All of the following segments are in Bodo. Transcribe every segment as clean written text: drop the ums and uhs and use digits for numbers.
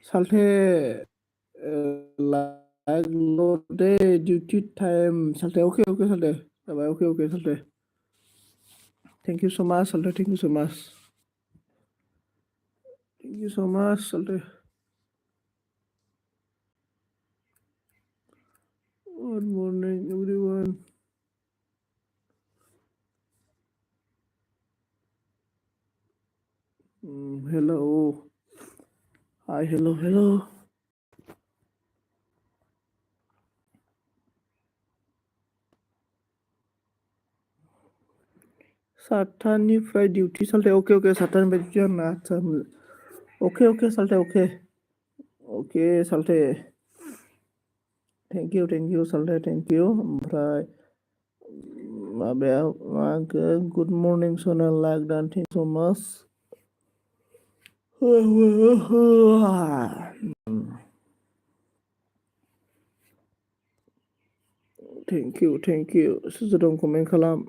Salte like no day duty time. Salte okay, Salte. Bye, okay, Salte. Thank you so much, Salte. Thank you so much. Thank you so much, Salte. Good morning, everyone. Hello. Hi, hello. Saturday duty, Salte. Okay, Saturday duty na. Okay, Salte. Okay, Salte. Thank you, Salte. Thank you. Oमफ्राय माबायाव good morning, Sonal. Like that. Thank you so much. Thank you. Seseorang komen kalam.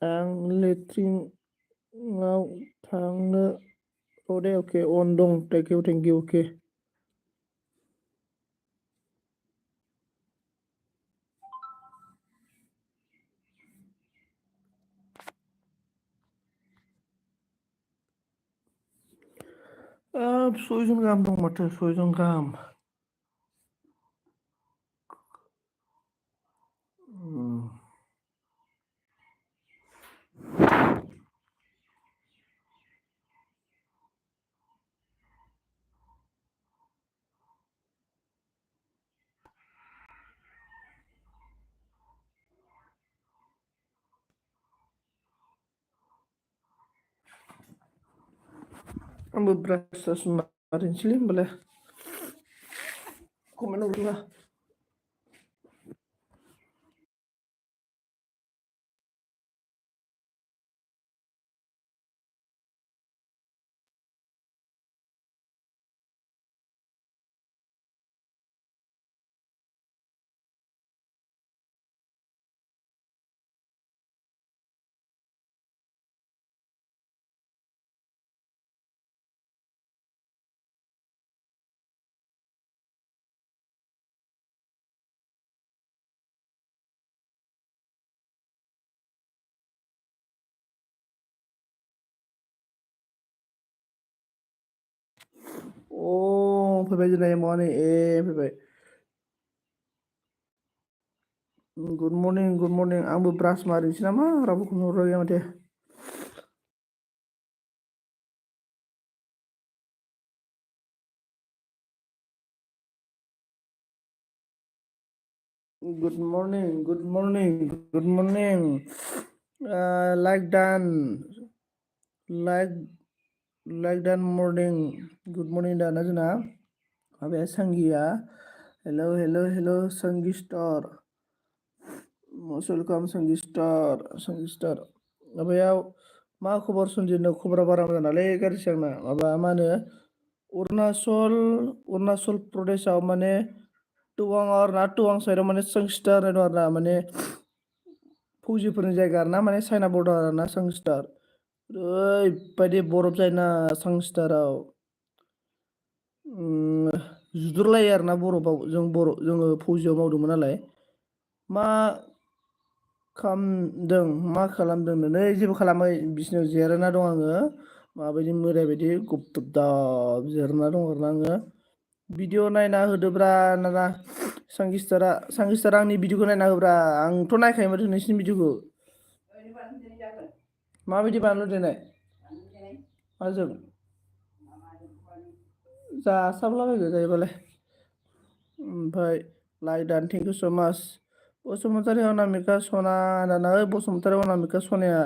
Ang letting ngau thangna. Okay, on dong. Thank you, okay. Soyun gam dong mata, soyun gam. Ambil berasa semarin silim boleh. Komen dulu lah. Oh, faibai jenai mau nih. Faibai. Good morning. Ambil beras marin sih nama. Rabu kunur ya mati. Good morning. Like dan morning. Good morning dan aja na. Apa ya Sanggia? Hello, Sanggi Star. Most welcome Sanggi Star. Apa ya? Ma खबर सुनजेननो खबरा बारा मोजां नालाय गारि सिगांना माबा मा होनो अरुणाचल प्रदेशआव माने टुवां साइडआव माने संस्टार दं आरोना माने फौजिफोरनि जायगा आरोना माने चाइना बर्डार आरोना संस्टार ओरैबायदि बरफ जायोना संस्टाराव जुद्रुलायो आरोना बरफाव जोङो फौजियाव मावदोंमोन नालाय मा खालामदों नै जेबो खालामै बिसिनायाव जिरायना दं आङो माबायदि मोदाय बायदि गुबदाब जिरायना दं आरोना आङो भिडिअ नायना होदोब्रा नाना सांगिस्टारा आंनि भिडिअखौ नायना होब्रा आंथ' नायखायो माथो नोंसिनि भिडिअखौ माबायदि बानलु देनाय माजों जासाबलाबायगो जायोबालाय। ओमफ्राय लाइक डान थेंक इउ स' माच। बसुमतारी अनामिका सना दाना ओइ बसुमतारी अनामिका सनाया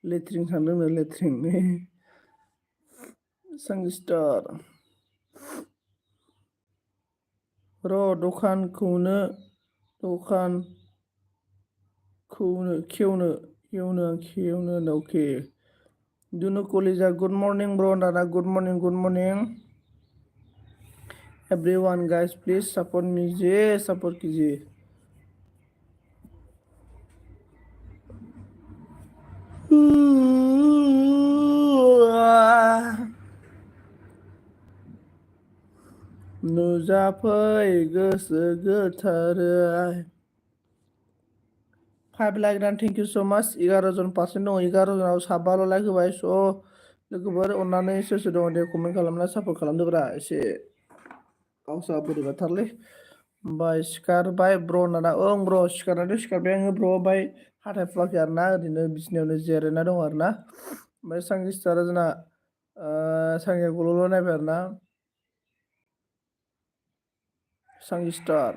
लेट्रिन थांदोंनो लेट्रिन सांगिस्टार र' दखानखौनो खेवनो अके दुनु कलिजा गुड मर्निं ब्र दादा good morning everyone guys please support कीजिए सपोर्ट कीजिए। नुजाफै गोसो गोथारै 5 लाइक दान थेंक इउ स' माच 11 जन पार्सेन्ट दङ 11 जनाव साबाल' लाइक होबाय स' लोगोफोर अननानै सोर सोर दङ दे कमेन्ट खालामना सापर्ट खालामदोब्रा एसे गावसा बोरैबाथारलै ओमफ्राय सिखारबाय ब्र होनना ओं ब्र सिखारनायाथ' सिखारबाय आङो ब्र ओमफ्राय हाथाय फुवाखै आरोना ओरैनो बिसिनायावनो जिरायना दङ आरोना ओमफ्राय सांगिस्टारा जोंना सांगिया गल'ल' नायबाय आरोना सांगिस्टार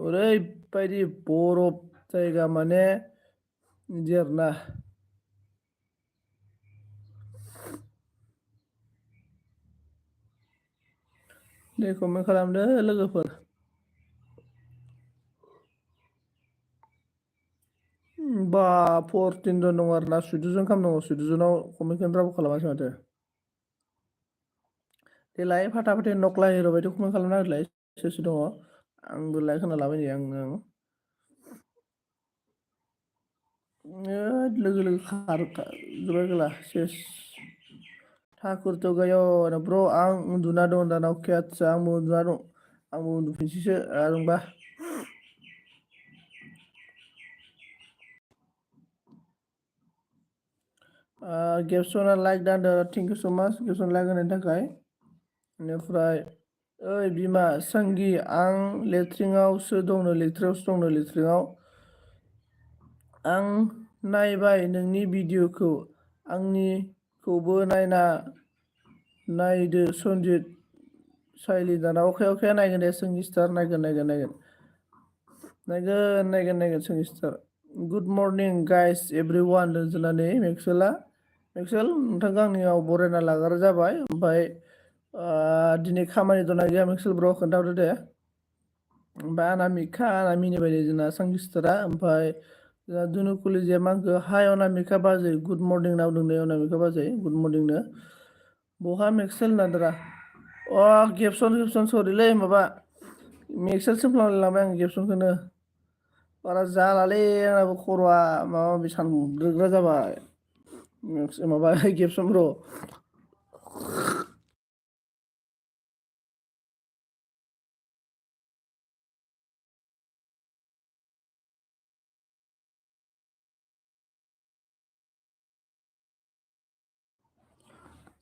ओरैबायदि बरफ जायगा माने बिदि आरोना दे कमेन्ट खालामदो लोगोफोर बा 14 जन दङ आरोना 14 जन खालामनांगौ 14 जनाव कमेन्टखौनो रावबो खालामासै माथो देलाय फाटा फाटि नक्ला हिर' बायदि कमेन्ट खालामना होलाय सोर सोर दङ आंबो लाइक होना लाबाय नै आं लोगो खारजोब्बाय गला सेस ठाकुर तो गयो ब्र आं उन्दुना दं दाना अके आदसा आंबो उन्दुना दं आंबो उन्दुफिनसैसो आरोबा गेबसना लाइक दान थेंक इउ स' माच गेबसन लाइक होनायनि थाखाय बेनिफ्राय ओइ बिमा सांगि आं लेट्रिनावसो दंनो लेट्रिनाव आं नायबाय नोंनि भिडिअखौ आंनिखौबो नायदो सनजित साइलि दाना अके नायगोन दे सांगिस्टार नायगोन सांगिस्टार गुड मर्निं गाइस एभ्रिवान दोनजोबनानै मेक्सेल नोंथांखौ आंनियाव बरायना लाग्रा जाबाय ओमफ्राय दिनै खामानि दंना गैया मेक्सेल ब्र खोन्थाहरदो दे ओमफ्राय आना मिनिबाय जोंना सांगिस्टारा ओमफ्राय दुनु कलिजाया मा होनखो हाय अनामिका बाजै गुड मर्निं होनना बुंदों अनामिका बाजै गुड मर्निंनो बहा मेक्सेल होनदोंरा गेबसन सरिलै माबा मेक्सेल सोंफ्लांलायलांबाय आं गेबसनखौनो बारा जालालै आंनाबो खर'आ माबा माबि सानब्रेग्रा जाबाय माबा गेबसन ब्र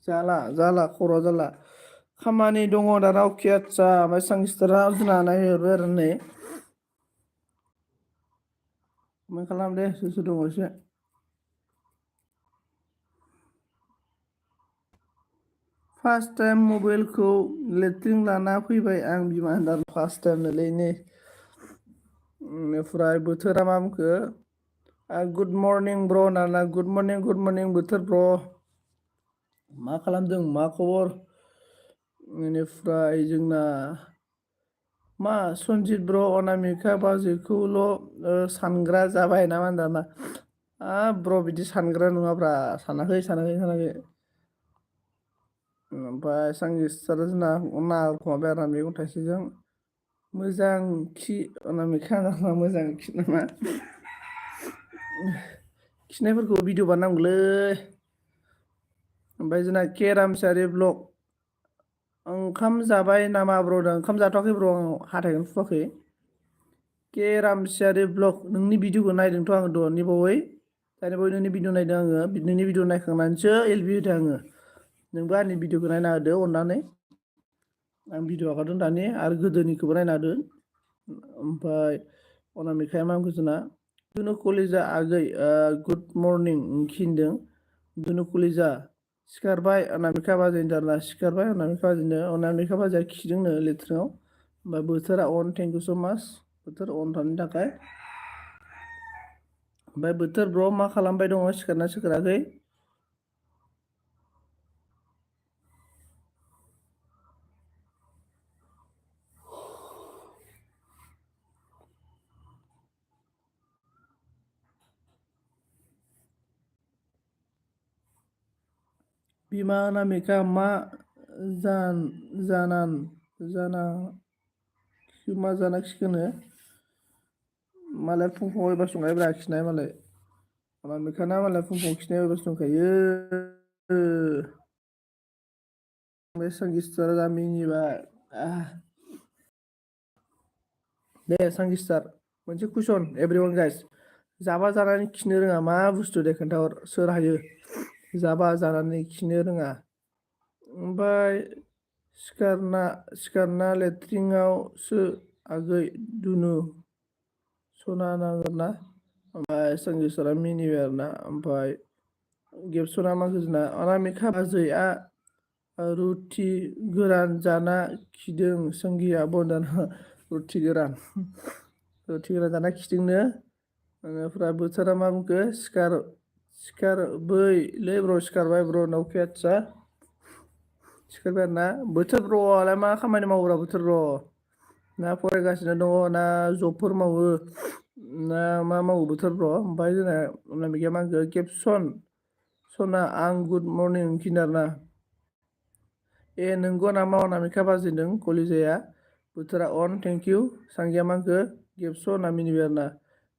जाला खर' जाला खामानि दङ दाना अके आदसा ओमफ्राय सांगिस्टारा जोंना नायहरबाय आरो नै मा खालाम दे सोर दङ एसे फार्स्ट टाइम मबाइलखौ लेट्रिन लाना फैबाय आं बिमा होनदां फार्स्ट टाइम नोलै बेनिफ्राय बोथोरा मा बुंखो गुड मर्निं ब्र होनना गुड मर्निं बोथोर ब्र मा खालामदों मा खबर बेनिफ्राय जोंना मा सनजित ब्र अनामिका बाजैखौल' सानग्रा जाबाय नामा होनदां ब्र बिदि सानग्रा नङाब्रा सानाखै ओमफ्राय सांगिस्टारा जोंना माबाय आरो मैगं थाइसेजों मोजां खि अनामिका मोजां खि नामा खिनायफोरखौ भिडिअ बानायनांगौलै ओमफ्राय जोंना केरामसारि ब्लग ओंखाम जाबाय नामा ब्र ओंखाम जाथ'वाखै ब्र आं हाथायखौनो फुवाखै केरामसियारि ब्लग नोंनि भिडिअखौ नायदोंथ' आङो दहनि बावै नोंनि भिडिअ नायदों आङो नोंनि भिडिअ नायखांनानैसो एलबि होदों आङो नोंबो आंनि भिडिअखौ नायना होदो अननानै आं भिडिअ आगारदों दानि आरो गोदोनिखौबो नायना होदो ओमफ्राय अनामिकाया मा बुंखो जोंना दुनु कलिजा आगै गुड मर्निं खिनदों दुनु कलिजा सिखारबाय अनामिका बाजैनो दाना सिखारबाय अनामिका बाजैनो अनामिका बाजैया खिदोंनो लेट्रिनाव ओमफ्राय बोथोरा अन थेंक इउ स' माच बोथोर अन थानायनि थाखाय। ओमफ्राय बोथोर ब्र मा खालामबाय दङ सिखारना सिखाराखै? बिमा अनामिका मा मा जानाखिखोनो मालाय फुंफुङाव एबार संनायब्रा खिनाय मालाय अनामिकाना मालाय फुंफुङाव खिनाय अयभास दंखायो। बे सांगिस्तारा जा मिनिबाय दे सांगिस्तार मोनसे कुइसन एभ्रिवान गाइस जाबा जानानै खिनो रोङा मा बुस्थु दे खोन्थाहर सोर हायो जाबा जानानै खिनो रोङा? ओमफ्राय सिखारना लेट्रिनावसो आगै दुनु सना नांगोन ना ओमफ्राय सांगिस्तारा मिनिबाय आरोना ओमफ्राय गेबसना मा गोजोना अनामिका बाजैआ रुथि गोरान जाना खिदों संगिया बनजाना रुथि गोरान जाना खिदोंनो बेनिफ्राय बोथोरा मा बुंखो सिखारबैलै ब्र सिखारबाय ब्र नाव केट्सआ सिखारबाय आरोना बोथोर ब्रआलाय मा खामानि मावग्रा बोथोर ब्र ना फरायगासिनो दङ ना जबफोर मावो ना मा मावो बोथोर ब्र? ओमफ्राय जोंना अनामिकाया मा होनखो गेबसन सना आं गुड मर्निं होनफिनो आरोना ए नंगौ नामा अनामिका बाजै नों कलिजाया बोथोरा अन थेंक इउ सांगिया मा होनखो गेबस' होनना मिनिबाय आरोना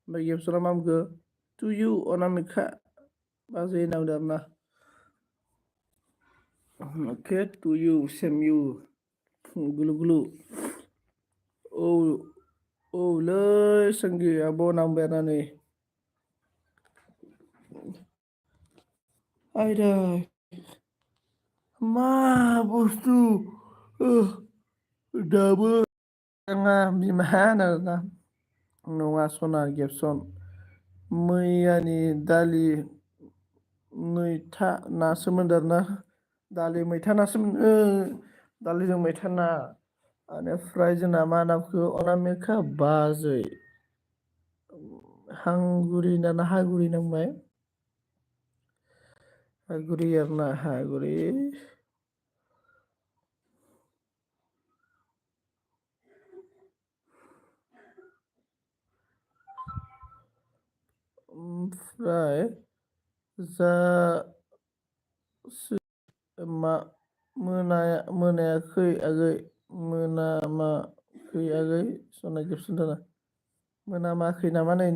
ओमफ्राय गेबसना मा बुंखो टु इउ अनामिका बाजै होनना बुंदों आरोना अके टु इउ सेम इउ गुलु गुलु औ औलै संगि आब' नांबाय आरोना नै आयदै मा बुस्थु दाबो आंहा बिमा होनो आरोना नङा सना गेबसन मैयानि दालि मैथा नासोमोन आरोना दालि मैथा नासोमोन दालिजों मैथा ना बेनिफ्राय जोंना मा होनना बुंखो अनामिका बाजै हांगुरि ना हागुरि नांबाय हागुरि आरोना हागुरि ओमफ्राय जा मा मोनायाखै आगै मोनामाखै आगै सना गेबसन दाना मोनामाखै नामा नै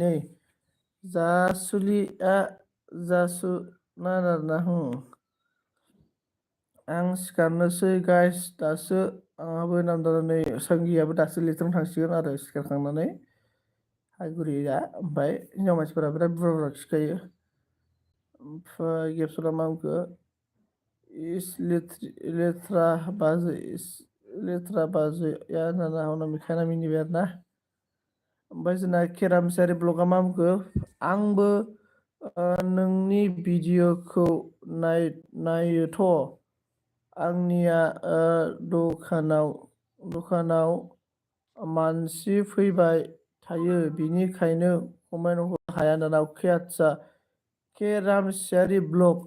जासु ना आरोना आं सिखारनोसै गाइस दासो आंहाबो नांदारनानै सांगियाबो दासो लेट्रिनाव थांसिगोन आरो सिखारखांनानै हागुरिया ओमफ्राय हिनजाव मानसिफोरा बिराद बुरजा बुरजा खिखायो ओमफ्राय गेबसना मा बुंखो इस लेथ्रा बाजैया होनना अनामिकाया मिनिबाय आरोना ओमफ्राय जोंना केरामसारि ब्लगआ मा बुंखो आंबो नोंनि भिडिअखौ नायोथ' आंनिया दखानाव मानसि फैबाय थायो बिनिखायनो कमेन्ट हरनो हाया दाना अके आदसा केरामसियारि ब्लग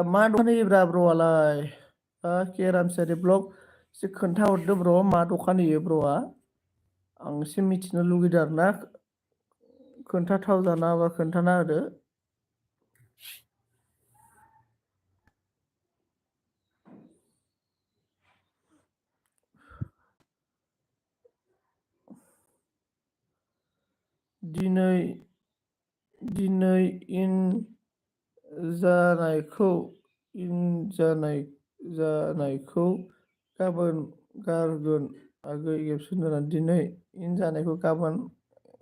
मा दखान होयोब्रा ब्र'आलाय केरामसियारि ब्लग एसे खोन्थाहरदो ब्र' मा दखान होयो ब्र'आ आं एसे मिथिनो लुगैदों आरोना खोन्थाथाव जानाबा खोन्थाना होदो दिनै जानायखौ गाबोन गारगोन आगै गेबसन होनना दिनै जानायखौ गाबोन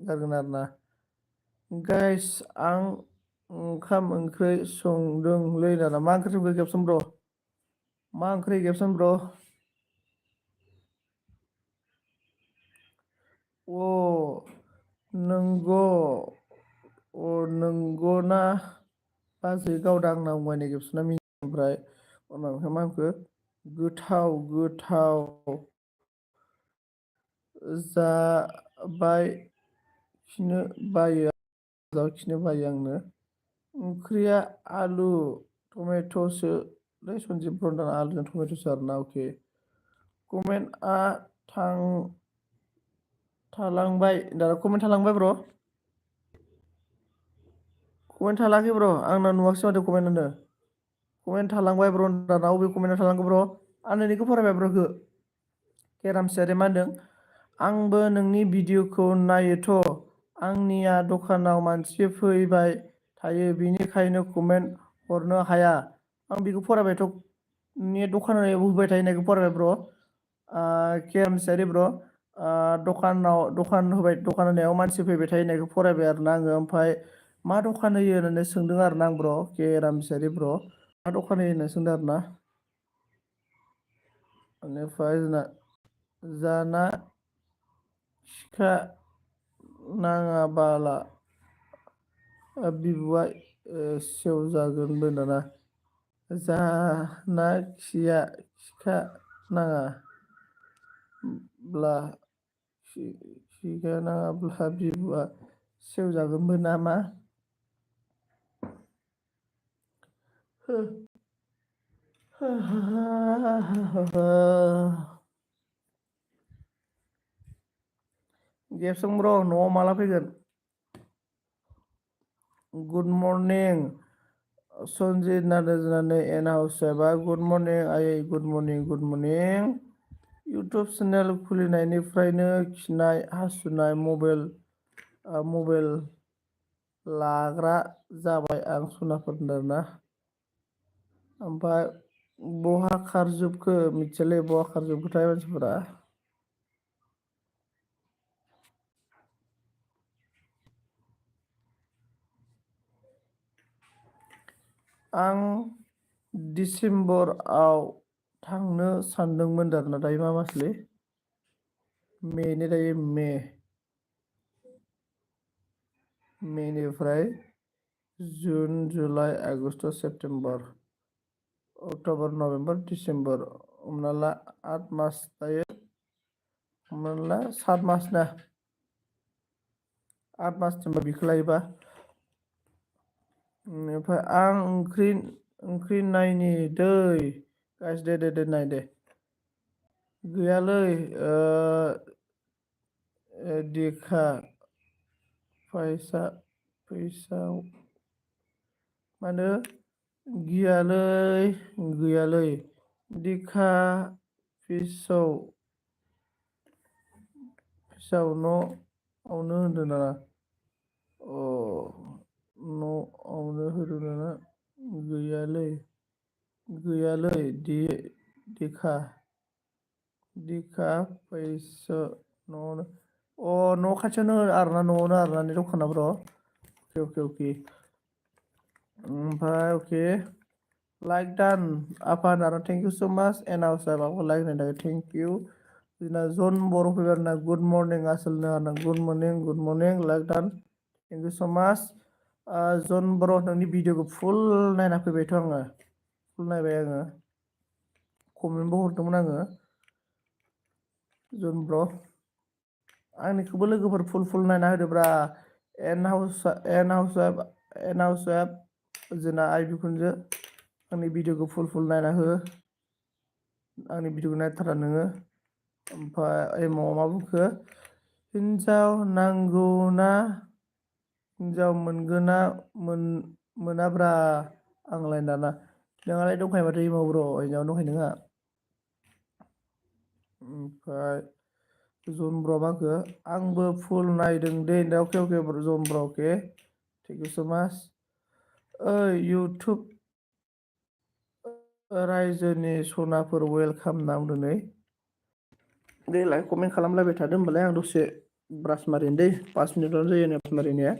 गारगोन आरोना गाइस आं ओंखाम ओंख्रि संदोंलै दाना मा ओंख्रि संखो गेबसन ब्र मा ओंख्रि गेबसन ब्र अ नंगौना बाजै गावदां होनना बुंबाय नै गेबसना ओमफ्राय उनावहाय मा होनखो गोथाव गोथाव जाबाय खिनो बायो जाखिनो बायो आंनो ओंख्रिया आलु टमेट'सो सनजिब ब्रदाना आलुजों टमेट'सो आरोना अके कमेन्टआ थां थालांबाय दा कमेन्ट थालांबाय ब्र' कमेन्ट थालाखै ब्र' आंना नुवाखिसै माथो कमेन्ट होनो कमेन्ट थालांबाय ब्र' दाना अबे कमेन्टआ थालांखो ब्र' आं नोंनिखौ फरायबाय ब्र'खो केरामसियारि मा होनदों आंबो नोंनि भिडिअ'खौ नायोथ' आंनिया दखानाव मानसि फैबाय थायो बिनिखायनो कमेन्ट हरनो हाया आं बेखौ फरायबायथ' नोंनि दखानाव होबाय थायो होननायखौ फरायबाय ब्र' केरामसियारि ब्र' दखान होबाय दखान होनायाव मानसि फैबाय थायो होननायखौ फरायबाय आरोना आङो ओमफ्राय मा दखान होयो होननानै सोंदों आरोना आं ब्र' केरामसियारि ब्र' मा दखान होयो होननानै सोंदों आरोना बेनिफ्राय जोंना जाना सिखा नाङा बाला बिबुआ सेवजागोनबो दाना जाना खिखा नाङा ब्ला खिखा नाङाब्ला बिबुआ सेवजागोनबो नामा गेबसं ब्र' न'आव माला फैगोन गुड मर्निं सनजित नार्जारि एन हाउस एबा गुड मर्निं आयै good morning good morning YouTube channel खुलिनायनिफ्रायनो खिनाय हासुनाय मबाइल लाग्रा जाबाय आं सनाफोरनो आरोना ओमफ्राय बहा खारजोबखो मिथियालै बहा खारजोबखोथाय मानसिफोरा आं डिसेम्बराव थांनो सानदोंमोन आरोना दायो मा मासलै मेनि दायो मेनिफ्राय जुन जुलाइ आगष्ट सेप्तेम्बर अक्ट'बर नभेम्बर डिसेम्बर हमना ला 8 मास दायो हमना ला 7 मास ना 8 मासजोंबा बिखौ लायोबा ओमफ्राय आं ओंख्रि नायनि दै गास दे नाय दे गैयालै देखा फैसा मा होनो गैयालै दिखा फिसौ न'आवनो होनदों नामा अ न'आवनो होदों नामा गैयालै दिखा फैसा न'आवनो न' खाथियावनो आरोना न'आवनो आरोना दखाना ब्र' अके ओमफ्राय अके लाइक डान आफा थेंक इउ स' माच एन आउसाबाबो लाइक होनायनि थाखाय थेंक इउ जोंना जन बर' फैबाय आरोना गुड मर्निं आसोलनो आरोना गुड मर्निं लाइक डान थेंक इउ स' माच जन बर' नोंनि भिडिअखौ फुल नायना फैबायथ' आङो फुल नायबाय आङो कमेन्टबो हरदोंमोन आङो जन ब्र' आंनिखौबो लोगोफोर फुल नायना होदोब्रा एन हाउस जोंना आइ बिखुनजो आंनि भिडिअखौ फुल नायना हो आंनि भिडिअखौ नायथारा नोङो ओमफ्राय एमाव मा बुंखो हिन्जाव नांगौना हिन्जाव मोनगोना मोनाब्रा आंलाय दाना नोंहालाय दंखायो माथो एमाव ब्र' हिन्जाव दंखायो नोंहा ओमफ्राय जन ब्र' मा होनखो आंबो फुल नायदों दे अके जन ब्र' अके थेंक इउ स' माच ओइ इउटुब रायजोनि सनाफोर वेलकाम ना बुंदों नै देलाय कमेन्ट खालामलायबाय थादो होमबालाय आं दसे ब्रास मारिनि दै 5 मिनिटआवनो जायो ब्रास मारिनाया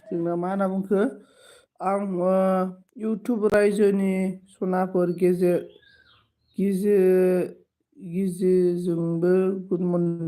जोंना मा होनना बुंखो आं इउटुब रायजोनि सनाफोर गिजिजोंबो good morning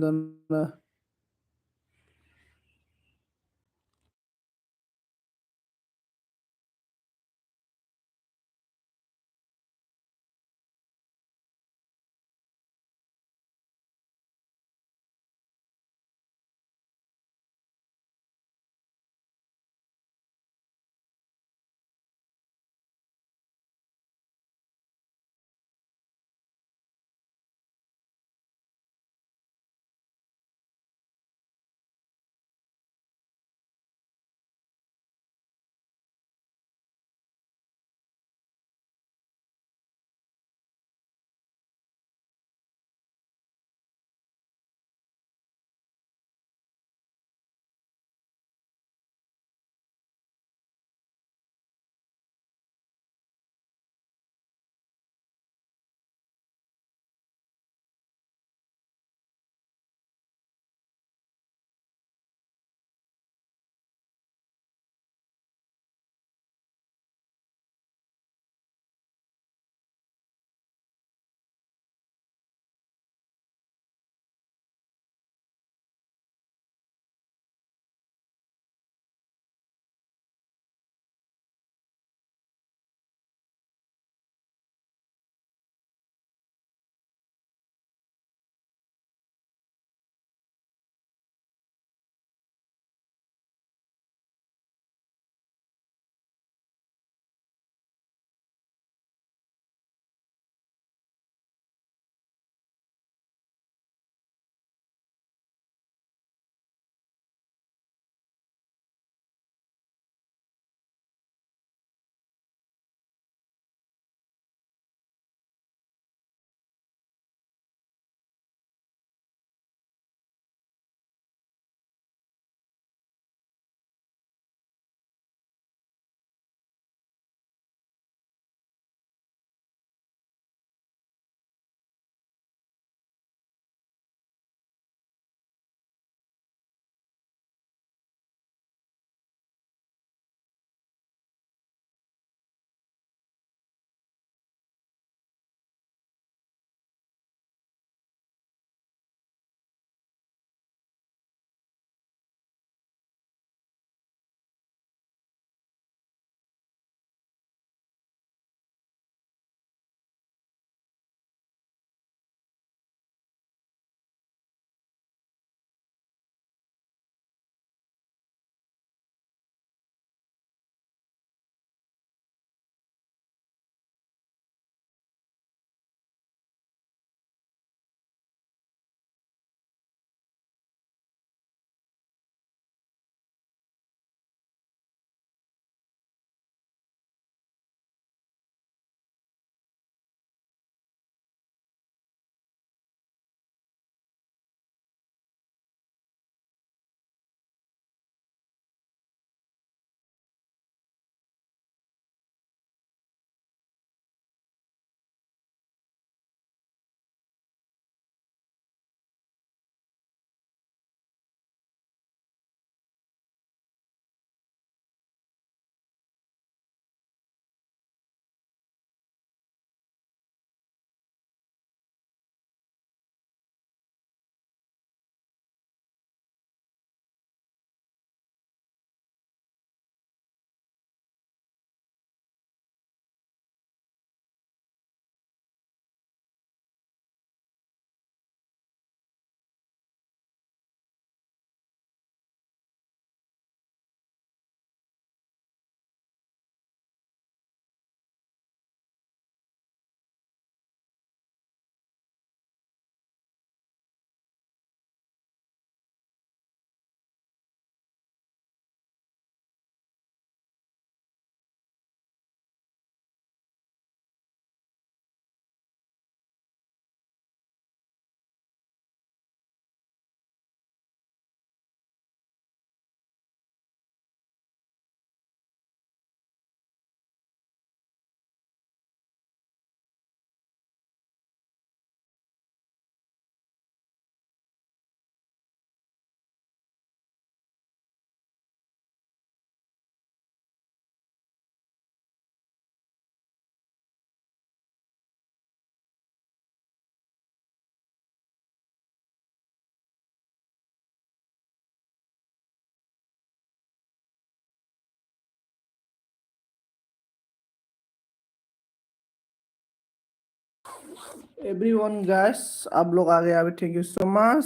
Everyone guys, upload आगे आगे thank you so much.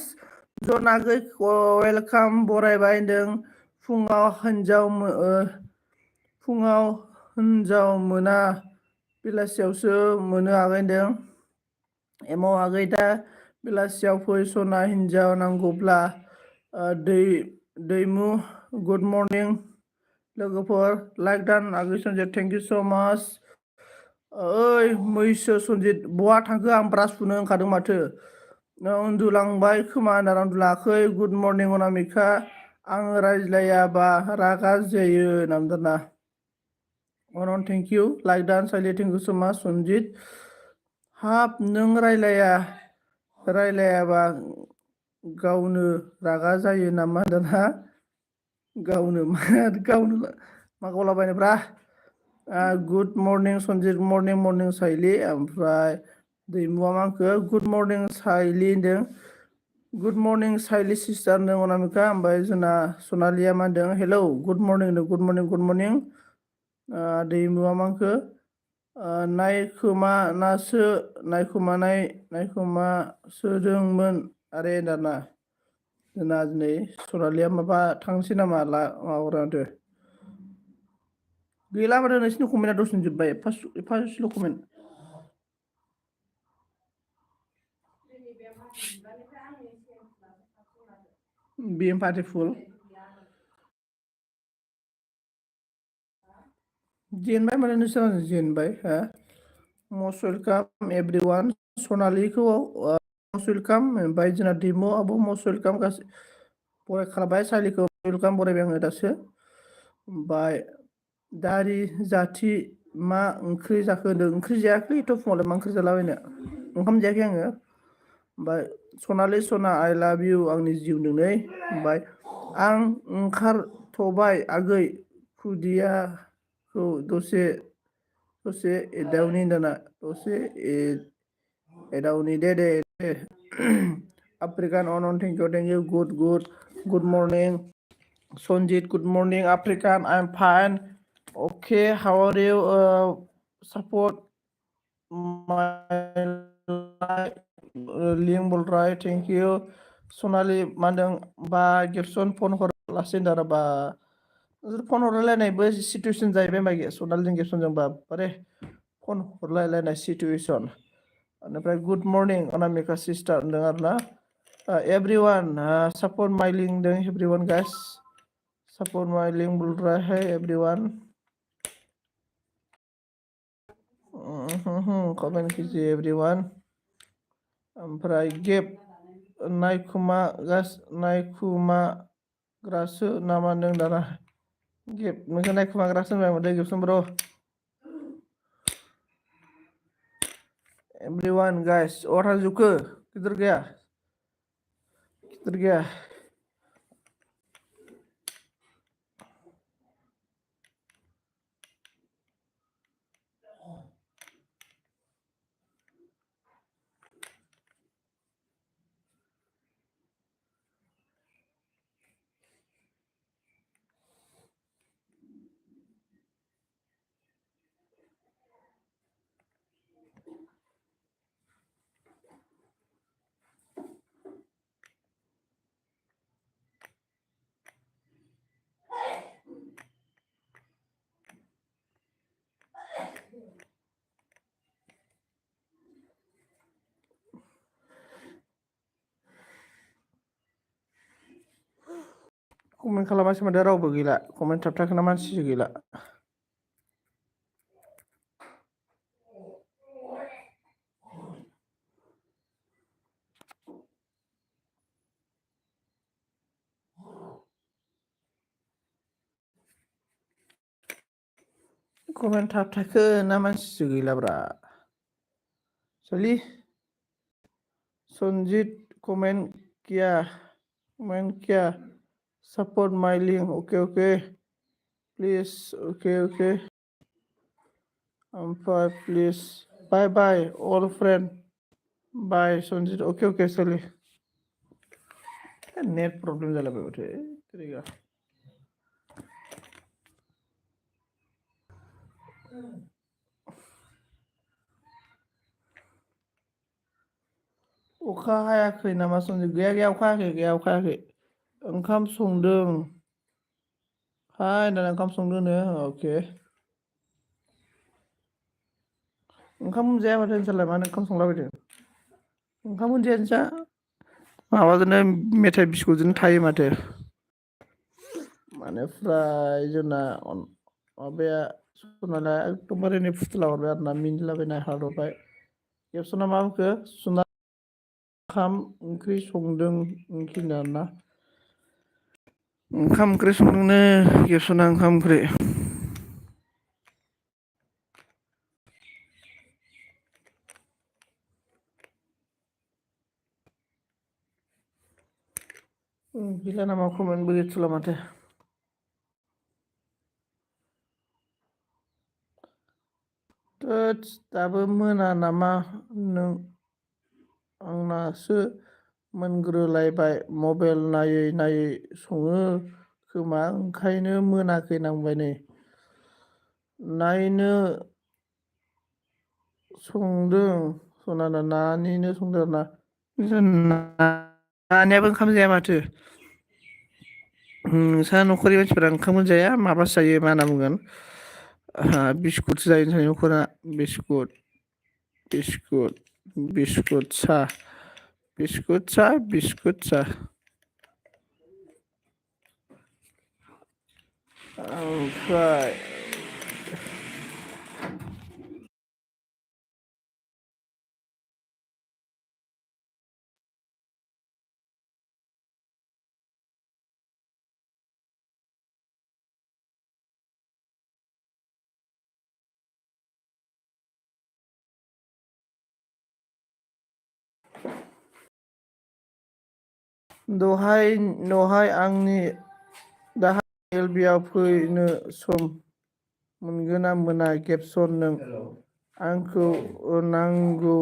Jon आगे welcome बरायबाय होनदों फुङाव हिनजाव मोना बेलासियावसो मोनो आगै होनदों एमाव आगै दा बेलासियाव फै सना हिनजाव नांगौब्ला दैमु गुड मर्निं लोगोफोर लाइक दान आगै सन्जित थेंक इउ स' माच ओइ मैसो सन्जित बहा थांखो आं ब्रास फुनो ओंखारदों माथो उन्दुलांबाय खोमा होनना उन्दुलाङाखै गुड मर्निं अनामिका आं रायज्लायाबा रागा जायो नामदाना अनन थेंक इउ लाइक दान साइले थेंक इउ स' माच सन्जित हाब नों रायलायाबा गावनो रागा जायो नामा दाना गावनो मा गावलाबायनोब्रा गुड मर्निं सन्जित मर्निं साइलि ओमफ्राय दैमुआ मा होनखो गुड मर्निं साइलि होनदों गुड मर्निं साइलि सिस्टार होनदों अनामिका ओमफ्राय जोंना सनालिया मा होनदों हेलौ गुड मर्निं होनदों गुड मर्निं दैमुआ मा होनखो नायखोमासोदोंमोन आरे दाना जोंना दिनै सनालिया माबा थांसै नामा माबाग्रांदो गैला माथो नोंसिनि कमेन्टआ दसेनो जोब्बाय एफा स्ल' कमेन्ट being partyful जेनबाय माने नोंसोर जेनबाय हा मस्ट वेलकाम एभरिवान सनालिखौ मस्ट वेलकाम ओमफ्राय जोंना दैमु आबो मस्ट वेलकाम गासै बरायखाबाय सालिखौ वेलकाम बरायबाय आङो दासो ओमफ्राय दारि जाथि मा ओंख्रि जाखो होनदों ओंख्रि जायाखै एथ' फुङावलाय मा ओंख्रि जालाबायनो ओंखाम जायाखै आङो ओमफ्राय सनालि सना आइ लाभ इउ आंनि जिउ नोंनै ओमफ्राय आं ओंखारथ'बाय आगै खुदियाखौ दसे एदावनि दाना दसे एदावनि दे आफ्रिकान अनन thank you good morning Sanjit good morning African I am fine okay how are you support my link बलराय थेंक इउ सनालि मा होनदों बा गिबसन फन हरलासै दाना बा फन हरलायलायनायबो सिटुवेसन जाहैबाय माइ सनालिजों गिबसनजों बारे फन हरलायलायनाय सिटुवेसन ओमफ्राय गुड मर्निं अनामिका सिस्टार होनदों आरो ना एभरिवान सापर्ट माइ लिंक होनदों एभरिवान गाइस सापर्ट माइ लिंक बलराय है एभरिवान कमेन्ट कीजिए एभरिवान ओमफ्राय गेप नायखुमाग्रासो नामा नों दाना गेप नोंखौ नायखुमाग्रासो होनबाय मोनदों गिबसन ब्र एभरिवान गाइस अ थांजोबखो गिदिर गैया कमेन्ट खालामासै माथो रावबो गैला कमेन्ट थाबथाखोना मानसिसो गैला कमेन्ट थाबथाखो ना मानसिसो गैलाब्रा सलि सन्जित कमेन्ट किया support my link okay please okay ओमफ्राय please bye all friend bye Sanjit okay सलि नेट प्रब्लेम जालाबाय माथो अखा हायाखै नामा सनजि? गैया अखा हायाखै। ओंखाम संदों। हाय दाना ओंखाम संदोंनो अके। ओंखाम जाया माथो नोंसोरलाय मानो ओंखाम संलाबायदों? ओंखाम मोनजाया नोंसा? माबाजोंनो मेथाइ बिस्कुटजोंनो थायो माथो। मानिफ्राय जोंना माबाया सनाला एकदमबारे नै फुथुला हरबाय आरो ना मिनिलाबायना हरबाय। गेबसना मा बुंखो? सना ओंखाम ओंख्रि संदों होनदों आरोना। ओंखाम ओंख्रि संदोंनो गेबसना ओंखाम ओंख्रि। गैला नामा कमेन्टबो गैथ'ला माथो। थोद दाबो मोना नामा नों आंनासो मोनग्रोलायबाय मबाइल नायै सङो खोमा ओंखायनो मोनाखै नांबाय नै। नायनो संदों सनाना नानिनो संदों आरोना। नानियाबो ओंखाम जाया माथो। नोंसा न'खरनि मानसिफोरा ओंखामखौनो जाया माबासो जायो मा होनना बुंगोन बिस्कुटसो जायो जोंहानि न'खरा बिस्कुट सा। ओमफ्राय दहाय आंनि दाहाय एलबिआव फैनो सम मोनगोना मोना गेबसन नों आंखौ नांगौ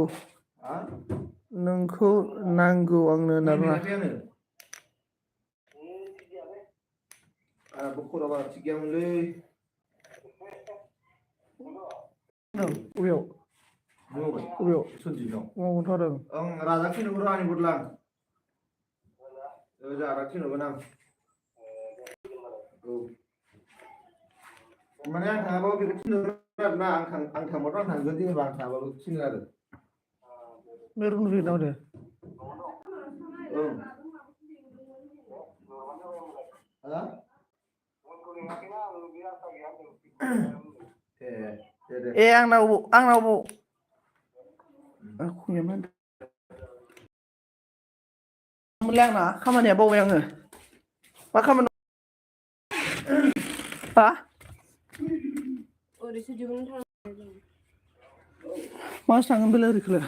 नोंखौ नांगौ आंनो नामा? खरा बारा थिग गैयामोनलै। अबेयाव मावनो थादों आं राजा फैनोबो रानि बदला जोंहा थिनहरगोन आं औ माने आं थाङाबाबो बेखौ थिनहरगोन आरोना आं थांबाथ' आं थांगोन जेनेबा आं थाङाबाबो थिनो आरो बे रुम फैगोन ना माथो हा ए आंनाव मोनलै आंना खामानिया बावबाय आङो मा खामानि हा ओरैसो दिहुननो थांनो मासि थांगोन बेलाय ओरैखोलाय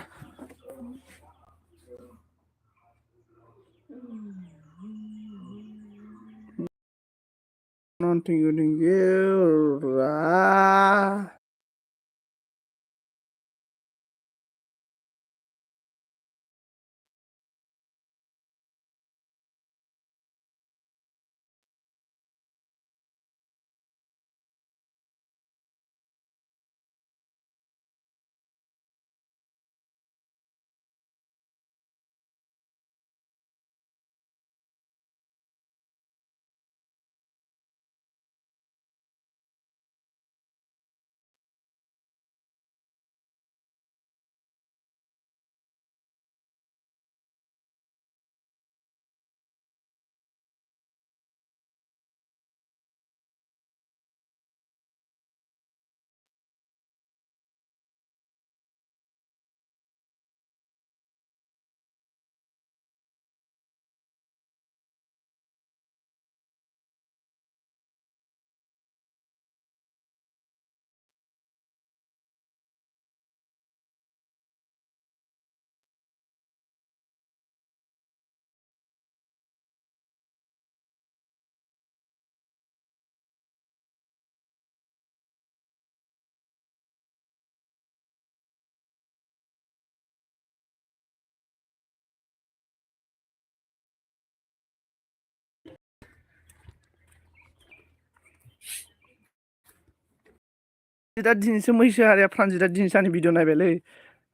दा दिनैसो मैसो हारिया प्रानजितआ दिनैसो आंनि भिडिअ नायबायलै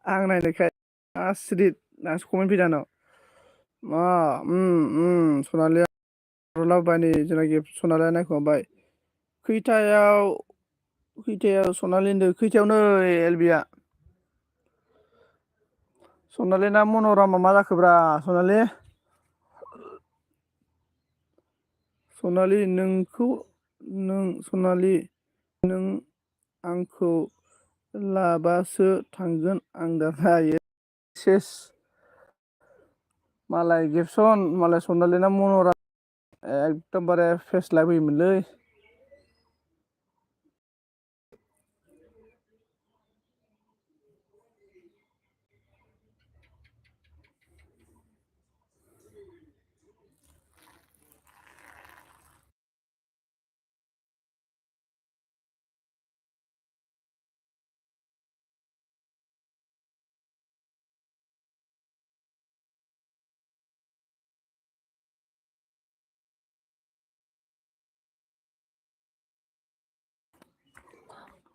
आं नायनायखाय आसरित दासो कमेन्ट फैदों आंनाव सनालिया लाबोबाय नै जेनाखि सनालिया नायखोमाबाय खैथायाव सनालि होनदों खैथायाव नै एलबिया सनालि ना मन'रामा मा जाखोब्रा सनालि सनालि नों आंखौ लाबासो थांगोन आं दाना सेस मालाय गेबसन मालाय सनालि ना मन'रामा एकदमबारे फेस लाइभ होयोमोनलै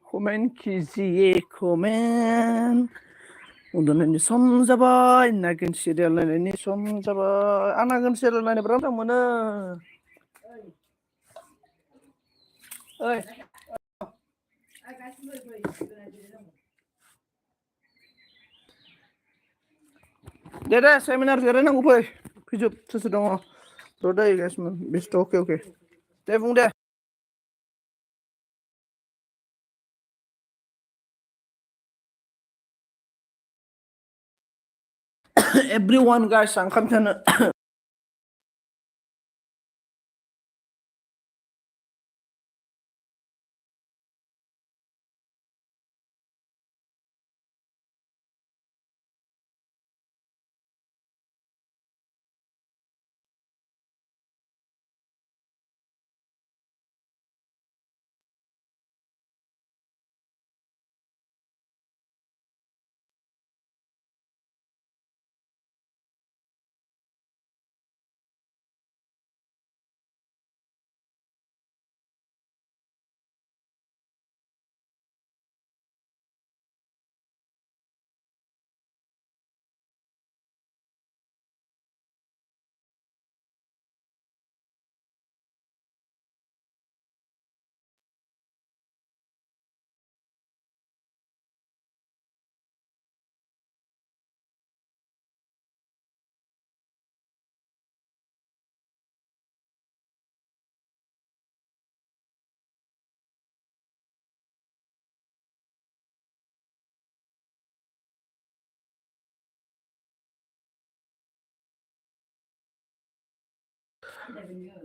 कमेन्ट कीजिए कमेन्ट उन्दुनायनि सम जाबाय नागिन सिरियाल नायनायनि सम जाबाय आं नागिन सिरियाल नायनो बिराद मोजां मोनो ओइ दे सेमिनार जिरायनांगौ फैजोब सोर सोर दङ र' दै गासिबो बेस्थ' अके दे बुं दे एभ्रिवान गाइस आं ओंखाम जानो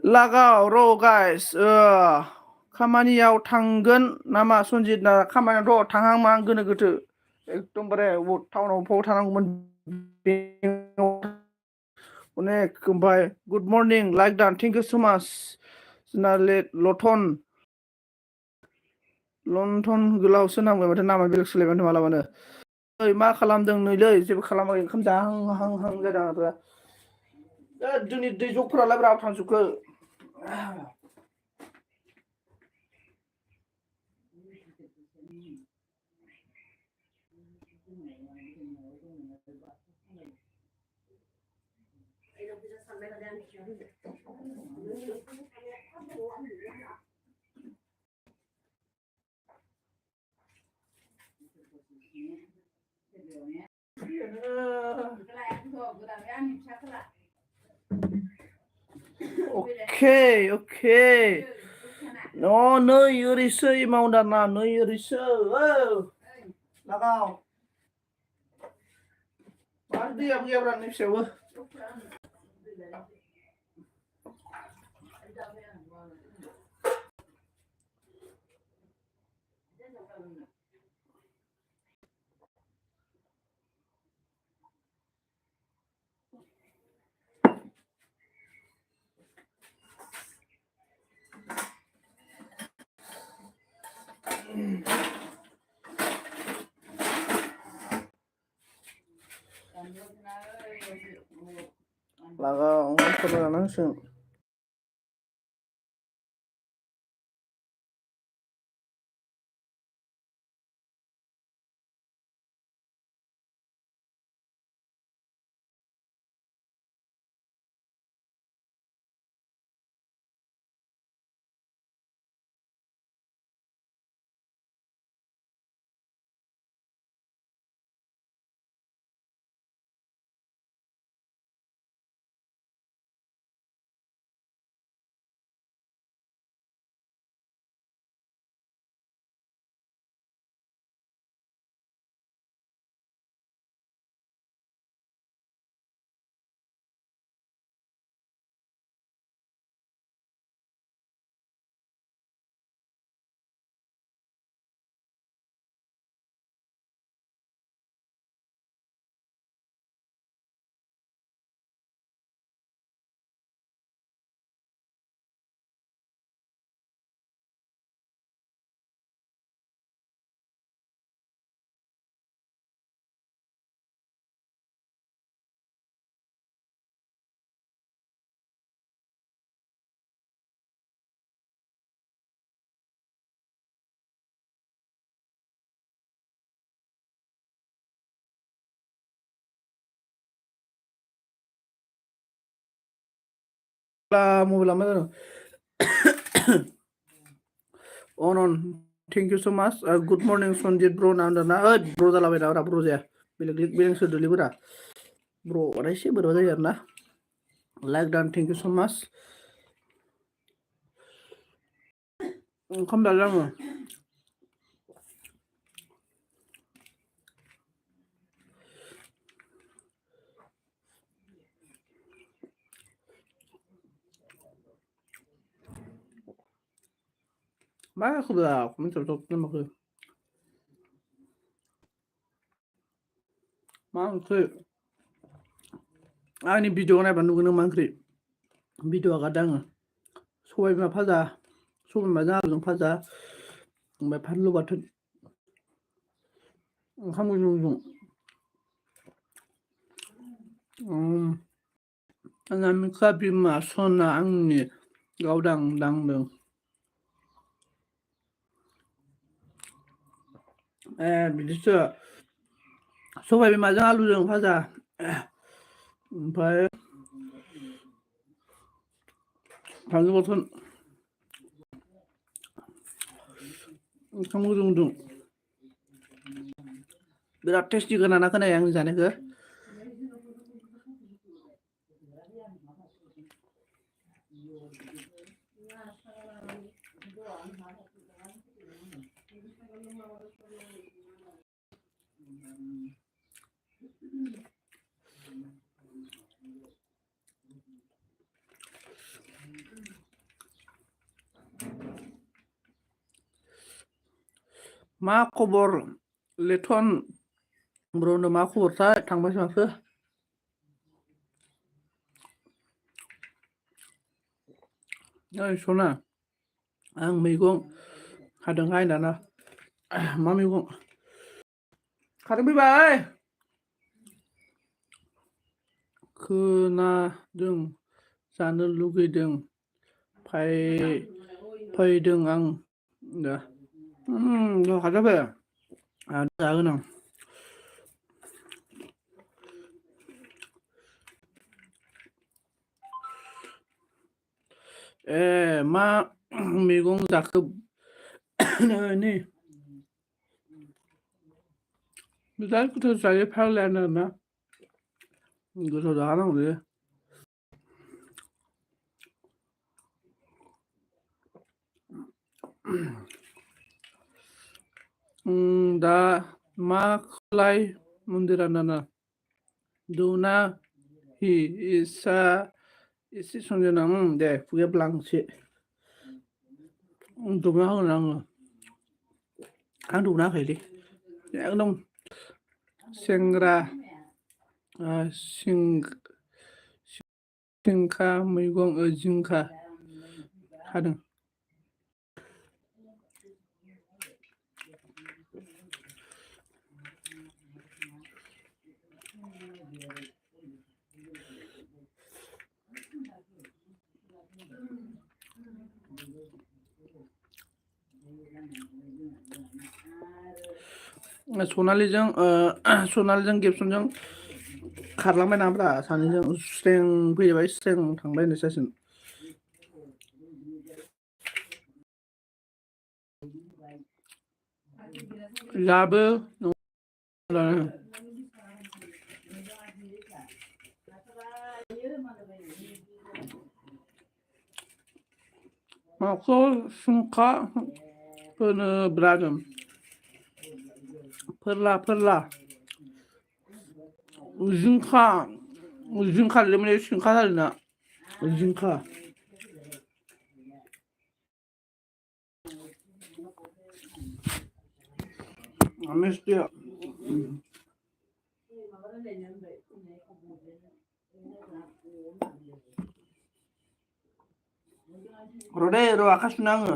लागाव र' गाइस खामानियाव थांगोन नामा सनजित ना खामानियावथ' थांहां माहां गोनो गोथो एकदमबारे टाउनाव बबाव थानांगौमोन अनेक ओमफ्राय गुड मर्निं लाइक डान थेंक इउ स' माच जोंना लन्थन गोलावसो नांबाय माथो नामा बेलेग सोलायबाय माथो मालाबानो ओइ मा खालामदों नैलै जेबो खालामाखै ओंखाम जाहां जादों आरो दिनै दै जगफोरालाय ब्रा थांजोबखो अके नै ओरैसो मावदाना नै ओरैसो लागाव मानो दैयाबो गैयाब्रा नै फिसायावबो लागाव ओंखाम जानांसिगोन मबाइला मा जादों? अन थेंक इउ स' माच गुड मर्निं सनजित ब्र ना होनदों ना ओइ ब्र जालाबायना ब्र जाया बेलेग सोदोंलै ब्र बाथाय एसे बोरैबा जायो आरो ना लाइक डान थेंक इउ स' माच ओंखाम जादों आङो मा खबर मिन्थिया माखो मा ओंख्रि आंनि भिडिअ नायबा नुगोन नों मा ओंख्रि भिडिअ आगारदों आङो सबाय बिमा भाजा सबाय बिमाजों आलुजों भाजा ओमफ्राय फानलु बाथोन ओंखाम गुदुंजों अनामिका बिमा सना आंनि गावदां दांदों ए बिदिसो सबाय बिमाजों आलुजों भाजा ओमफ्राय फानलु बाथोन ओंखाम गुदुं बिराद टेस्टि खोनाना खोनाया आंनि जानायखौ मा खबर लेथन ब्रनो मा खबरथाय थांबायसो माथो ओइ सना आं मैगं हादोंहाय दाना मा मैगं खारेन फैबाय खोनादों जानो लुगैदों फैदों आं दा खाजाफै जागोन आं ए मा मैगं जाखो नै बिराद गोथाव जायो फाग्लायानो ना गोथाव जाखानांगौलै दा मा खालाय मन्दिरा नाना दौना हि इसा एसे संजना दे फुगे दौना होगोन आं दौना होखायोलै एकदम सेंग्रा जिंखा मैगं जिंखा हादों सनालिजों गेबसनजों खारलांबाय नामाब्रा सानैजों स्रें फैबाय स्रें थांबाय होननायसो जासिगोन लाबो माखौ सुंखा होनो ब्रादों फोरला जिंखा माने सिंखा जादोंना जिंखा मिस्टि र' आखाय सुना आङो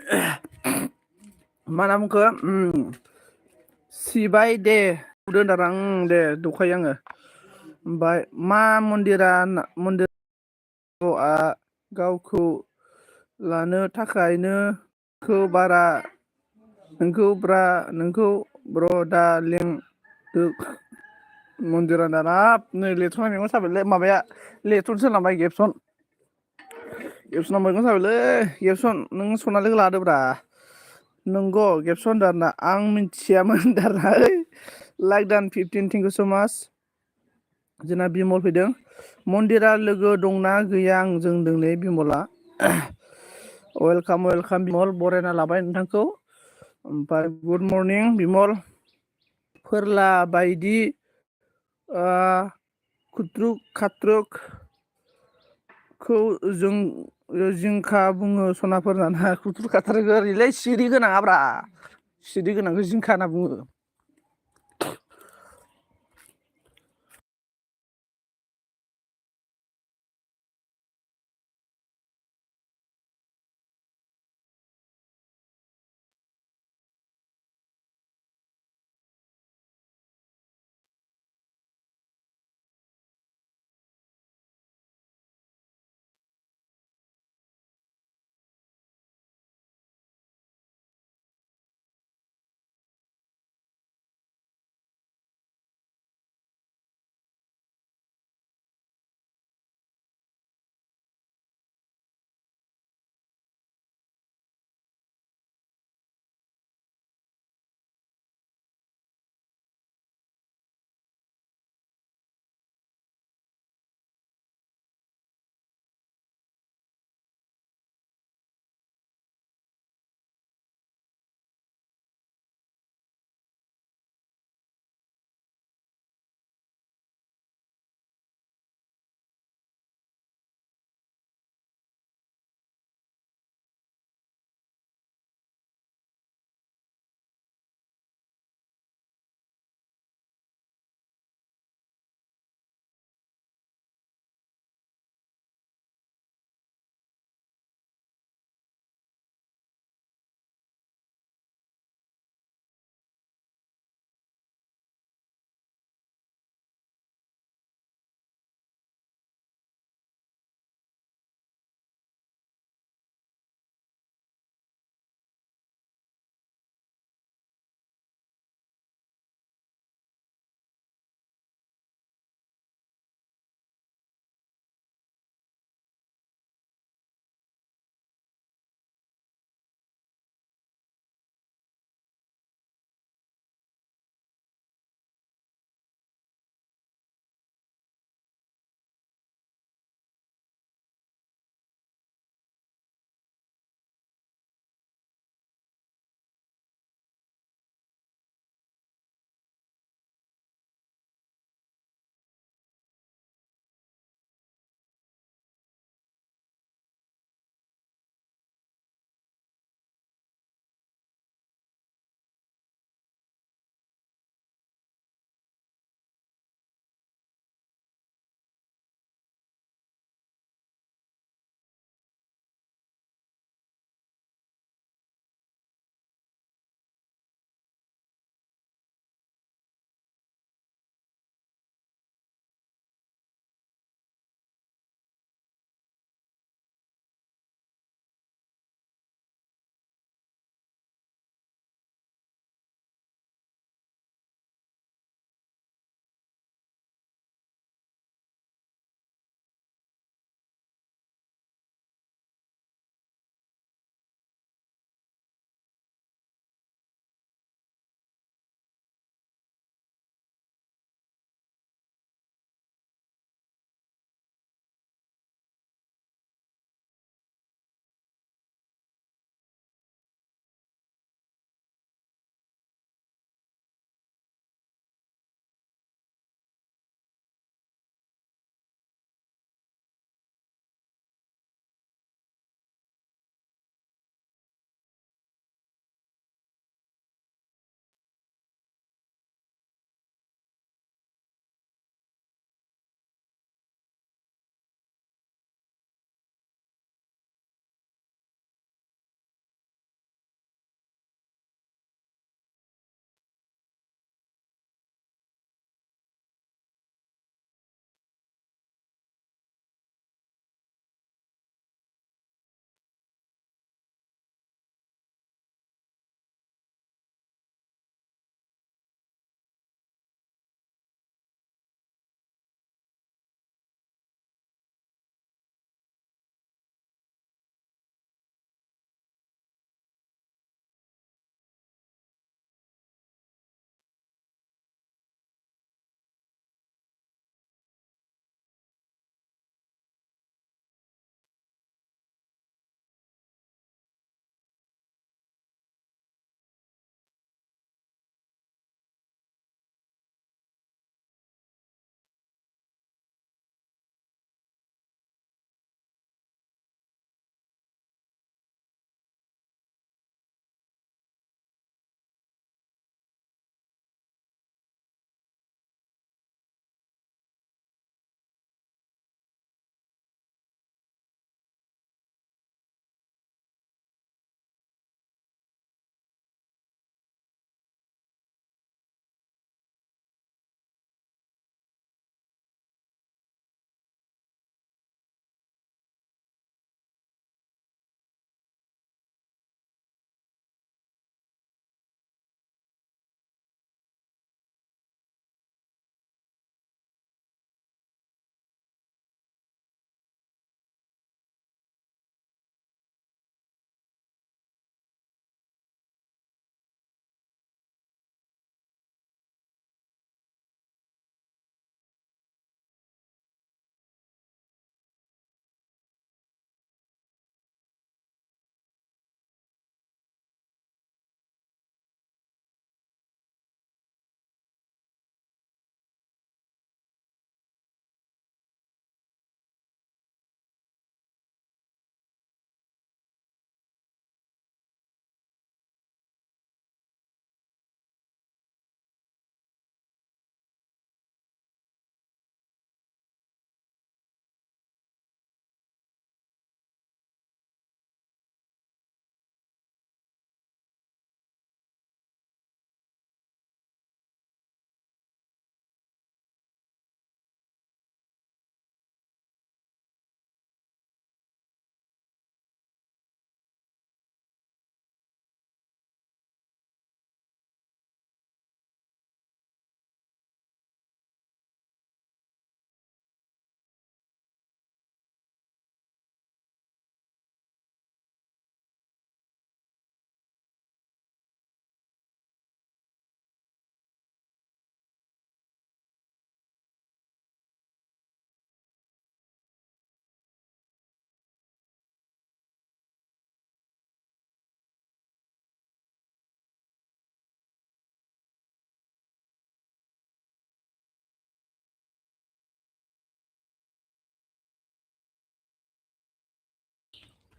मा होनना बुंखो सिबाय दे नुदों होनदां दे दखायो आङो ओमफ्राय मा मन्दिरआ गावखौ लानो थाखायनो खौ बारा नोंखौ ब्रदा लेंदो मन्दिरा दानाब नै लेथ्रनाय मैगं साबायलै माबाया लेथ्रनो सोलांबाय गेबसना मैगं साबायलै गेबसन नों सना लोगो लादोब्रा नंगौ गेबसन होनदों आरोना आं मिथियामोन दाना लाइक दान 15 थेंक इउ स' माच जोंना बिमल फैदों मन्दिरा लोगो दंना गैया आंजों दोंनै बिमला वेलकाम बिमल बरायना लाबाय नोंथांखौ ओमफ्राय गुड मर्निं बिमल फोरला बायदि खुद्रुक खाथ्रुकखौ जों जिंखा बुङो सनाफोर दाना खुथ्रु खाथ्राखौ ओरैलै सिरि गोनाङाब्रा सिरि गोनांखौ जिंखा होनना बुङो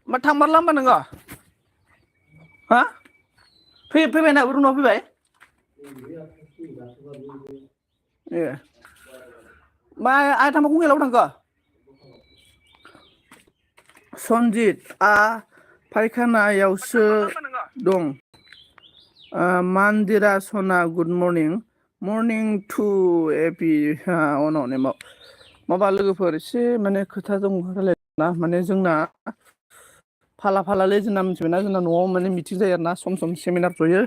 मा थांमारला होमबा नोङो हा फैबाय ना रुनाव फैबाय ए मा आइ थांबा गंगालाव थांखो सनजितआ फायखानायावसो दं मान्दिरा सना गुड मर्निं टु एपि अन'नेमाव माबा लोगोफोर एसे माने खोथा दं रायलायना माने जोंना फाला फालालै जोंना मिथिबायना जोंना न'आव माने मिथिं जायो आरोना सम सेमिनार जयो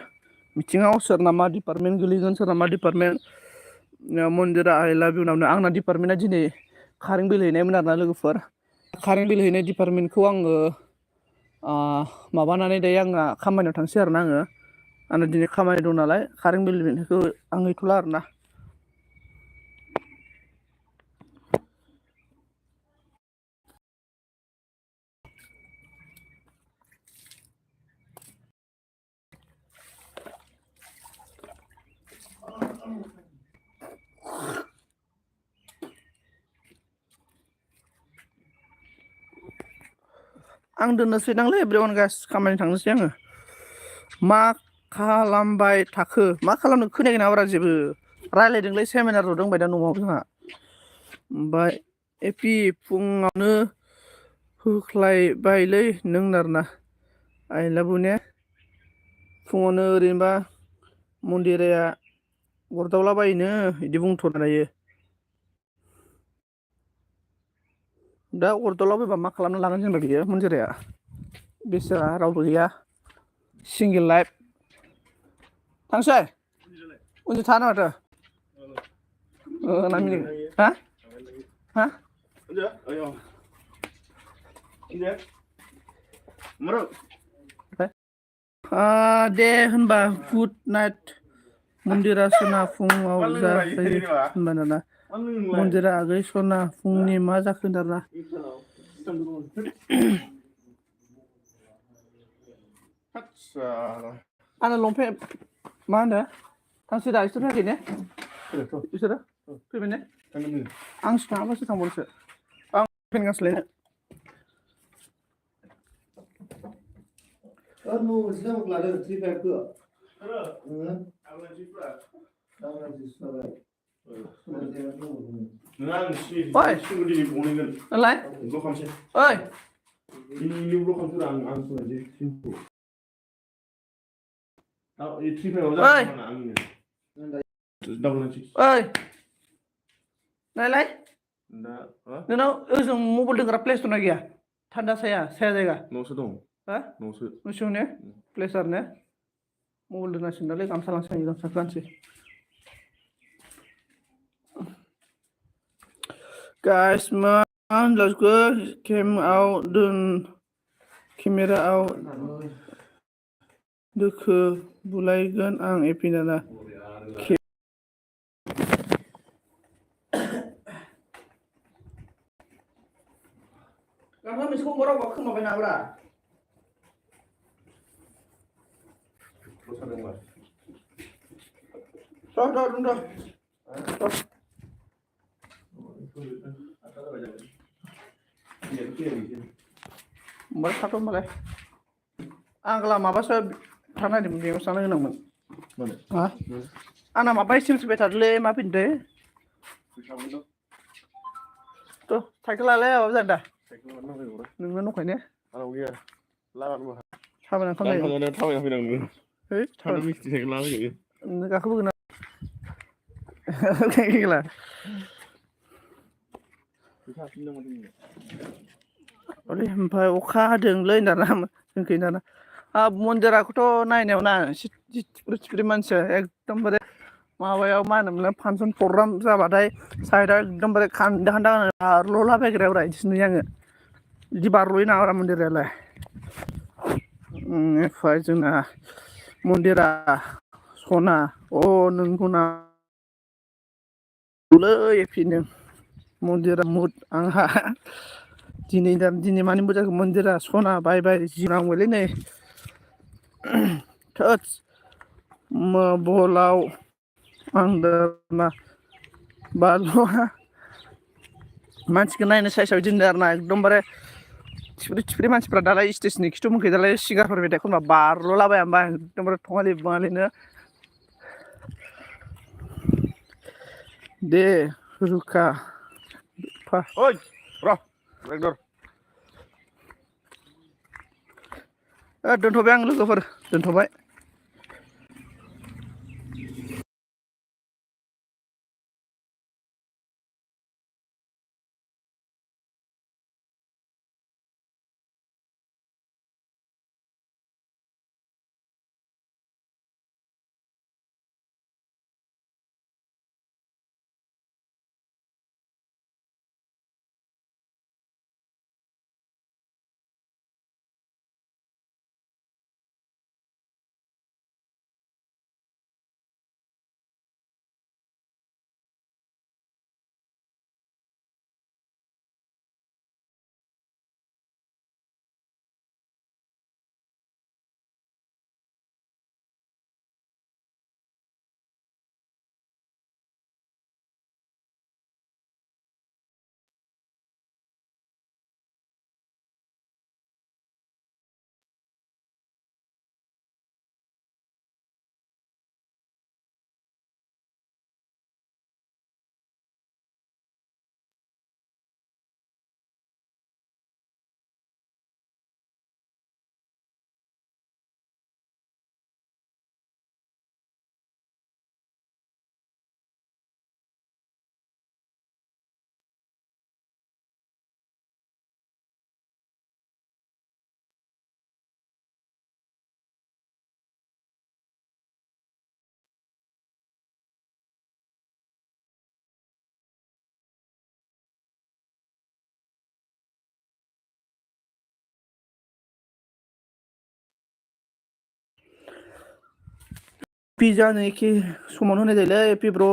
मिथिङाव सोरना मा डिपार्टमेन्ट गोलैगोन सोरना मा डिपार्टमेन्ट मन्दिरा आइ लाभ इउ नावनो आंना डिपार्टमेन्टआ दिनै कारेन्ट बिल हैनायमोन आरोना लोगोफोर कारेन्ट बिल हैनाय डिपार्टमेन्टखौ आङो माबानानै दायो आंना खामानियाव थांसै आरोना आंना दिनै खामानि दं नालाय कारेन्ट बिल हैनायखौ आं हैथ'ला आरोना आं दोननोसै दांलै एभ्रिवान गाइस खामानि थांनोसै आङो मा खालामबाय थाखो मा खालामनो खोनायाखै नामाब्रा जेबो रायलायदोंलै सेमिनार जदों बाय दा न'आव जोंहा ओमफ्राय एपि फुङावनो होख्लायबायलै नों नारना आइ लाभ इउ ने फुङावनो ओरैनोबा मन्दिराया अरदावलाबायोनो बिदि बुंथ'ना दायो दा अरदावलाबायबा मा खालामना लागोन जेनेबा बियो मन्दिराया बेसेरा रावबो गैया सिंगेल लाइफ थांसै उन्दु थानो माथो नामिनि हा हा दे होनबा गुड नाइट मन्दिरा सना फुङाव जाफैयो होनबा दाना मन्दिरा आगै सना फुंनि मा जाखो दाना आंना लंपेन्ट मा होनो थांसै दा इसोर फैयाखै ने बिसोरो फैबाय ने आंसो थाङाबासो थांबावनोसो आं पेन गांसे लायनो नायलाय नोंनाव ओजों मबाइल दोनग्रा प्लेस दंना गैया थान्दा साया जायगा न'सो दं हा न'सो ने प्लेसार ने मबाइल दोननांसिगोन दालै गामसा लांसै गामसा गानसै Guys, man, let's go. केमेराआव दोखो बुलायगोन आं एपिनाना गामसा मोनसेखौ रावबा खोमाबाय नाब्रा होमबालाय थाथ' होमबालाय आंग्ला माबासो थानो नागिरदोंमोन बेयाव थानो गोनांमोन हा आंना माबा सिमसो फैबाय थादोंलै मा फैदोंथाय थ' साइकेल लालाय माबा जादों दा नोंना दंखायो ने थाबायना फैनांगौ है गाखोबोगोन ओमफ्राय अखा हादोंलै दाना जोंखै दाना मन्दिराखौथ' नायनायाव ना थिफ्रि मानसिया एकदमबारे माबायाव मा होनोमोनलाय फांसन प्रग्राम जाबाथाय साइडआव एकदमबारे खान्दा खान्दा बारल'लाबायग्राया बिदिसो नुयो आङो बिदि बारल'यो नामाब्रा मन्दिरालाय ओमफ्राय जोंना मन्दिरा सना नोंगौ ना एपिनो मन्दिरा मुद आंहा दिनै मानि मोजांखौ मन्दिरा सना बाय जि नांबायलै नै थोद बलाव आं दाना बारल'आ मानसिखौ नायनो साइसआव दोनदो आरो ना एकदमबारे थिफ्रि थिफ्रि मानसिफ्रा दालाय स्टेजनि खिथु मोखै दालाय सिगारफोर मेथाइ खनबा बारल'लाबाया होमबा एकदमबारे थङालि बाङालिनो दे रुखा ओइ र' एकदर दोनथ'बाय आं लोगोफोर दोनथ'बाय पिज्जानो एखे समावनो होनाय जायोलै एपि ब्र'